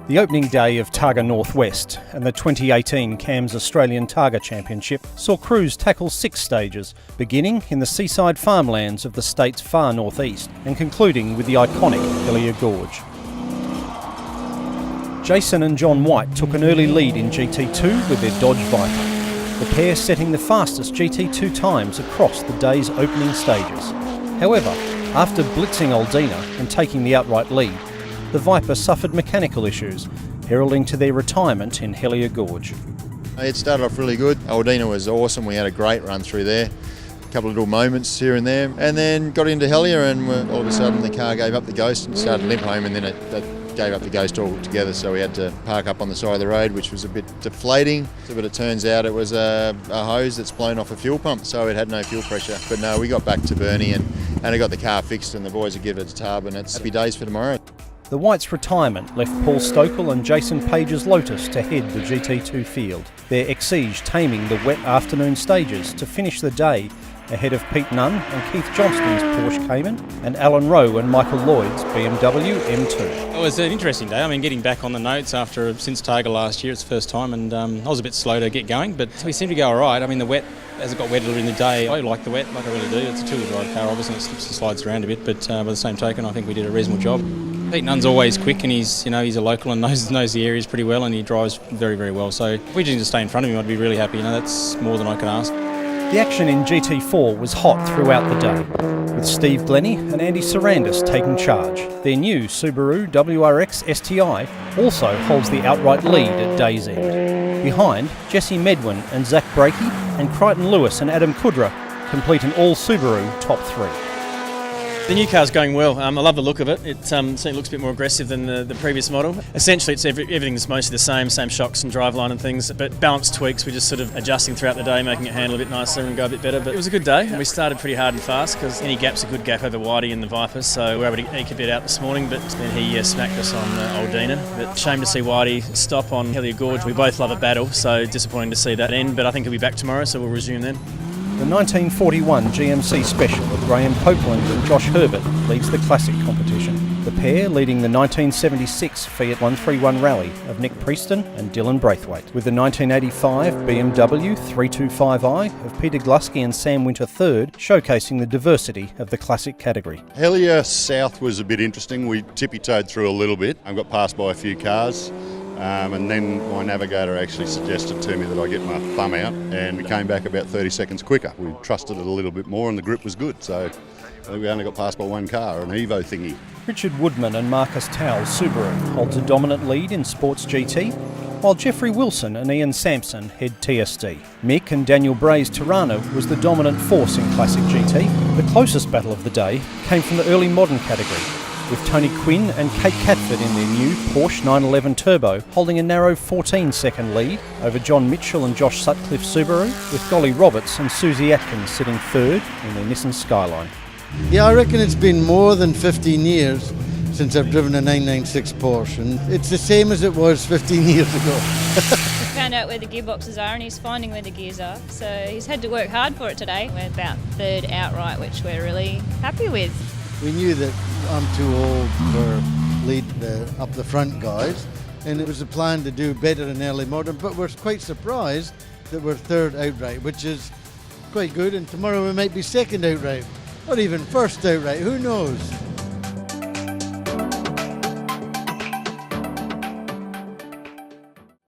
The opening day of Targa North West and the 2018 CAMS Australian Targa Championship saw crews tackle 6 stages, beginning in the seaside farmlands of the state's far northeast and concluding with the iconic Hellier Gorge. Jason and John White took an early lead in GT2 with their Dodge Viper, the pair setting the fastest GT2 times across the day's opening stages. However, after blitzing Aldina and taking the outright lead, the Viper suffered mechanical issues, heralding to their retirement in Hellier Gorge. It started off really good. Aldina was awesome. We had a great run through there. A couple of little moments here and there. And then got into Hellier and all of a sudden the car gave up the ghost and started limp home, and then it gave up the ghost altogether. So we had to park up on the side of the road, which was a bit deflating. But it turns out it was a hose that's blown off a fuel pump, so it had no fuel pressure. But no, we got back to Burnie and I got the car fixed, and the boys have given it a tub, and it's happy days for tomorrow. The Whites' retirement left Paul Stokel and Jason Page's Lotus to head the GT2 field, their Exige taming the wet afternoon stages to finish the day ahead of Pete Nunn and Keith Johnston's Porsche Cayman and Alan Rowe and Michael Lloyd's BMW M2. It was an interesting day. I mean, getting back on the notes since Targa last year, it's the first time, and I was a bit slow to get going, but we seemed to go all right. I mean, the wet, as it got wetter in the day, I like the wet, like I really do. It's a two-wheel drive car, obviously, it slips and slides around a bit, but by the same token, I think we did a reasonable job. Pete Nunn's always quick, and he's a local and knows the areas pretty well, and he drives very, very well. So if we just need to stay in front of him, I'd be really happy. That's more than I could ask. The action in GT4 was hot throughout the day, with Steve Glennie and Andy Sarandis taking charge. Their new Subaru WRX STI also holds the outright lead at day's end. Behind, Jesse Medwin and Zach Brakey and Crichton Lewis and Adam Kudra complete an all-Subaru top 3. The new car's going well. I love the look of it. It certainly looks a bit more aggressive than the previous model. Essentially, it's everything's mostly the same shocks and driveline and things, but balance tweaks, we're just sort of adjusting throughout the day, making it handle a bit nicer and go a bit better. But it was a good day, and we started pretty hard and fast because any gap's a good gap over Whitey and the Viper, so we were able to eke a bit out this morning, but then he smacked us on Aldina. But shame to see Whitey stop on Hellier Gorge. We both love a battle, so disappointing to see that end, but I think he'll be back tomorrow, so we'll resume then. The 1941 GMC Special with Graham Copeland and Josh Herbert leads the classic competition. The pair leading the 1976 Fiat 131 Rally of Nick Prieston and Dylan Braithwaite, with the 1985 BMW 325i of Peter Glusky and Sam Winter III showcasing the diversity of the classic category. Hellier South was a bit interesting. We tippy-toed through a little bit. I got passed by a few cars. And then my navigator actually suggested to me that I get my thumb out, and we came back about 30 seconds quicker. We trusted it a little bit more and the grip was good, so I think we only got passed by one car, an Evo thingy. Richard Woodman and Marcus Towell's Subaru holds a dominant lead in Sports GT, while Jeffrey Wilson and Ian Sampson head TSD. Mick and Daniel Bray's Tirana was the dominant force in Classic GT. The closest battle of the day came from the early modern category, with Tony Quinn and Kate Catford in their new Porsche 911 Turbo holding a narrow 14-second lead over John Mitchell and Josh Sutcliffe's Subaru, with Golly Roberts and Susie Atkins sitting third in their Nissan Skyline. Yeah, I reckon it's been more than 15 years since I've driven a 996 Porsche, and it's the same as it was 15 years ago. We found out where the gearboxes are and he's finding where the gears are, so he's had to work hard for it today. We're about third outright, which we're really happy with. We knew that I'm too old for lead up the front guys, and it was a plan to do better in early modern, but we're quite surprised that we're third outright, which is quite good, and tomorrow we might be second outright, or even first outright, who knows?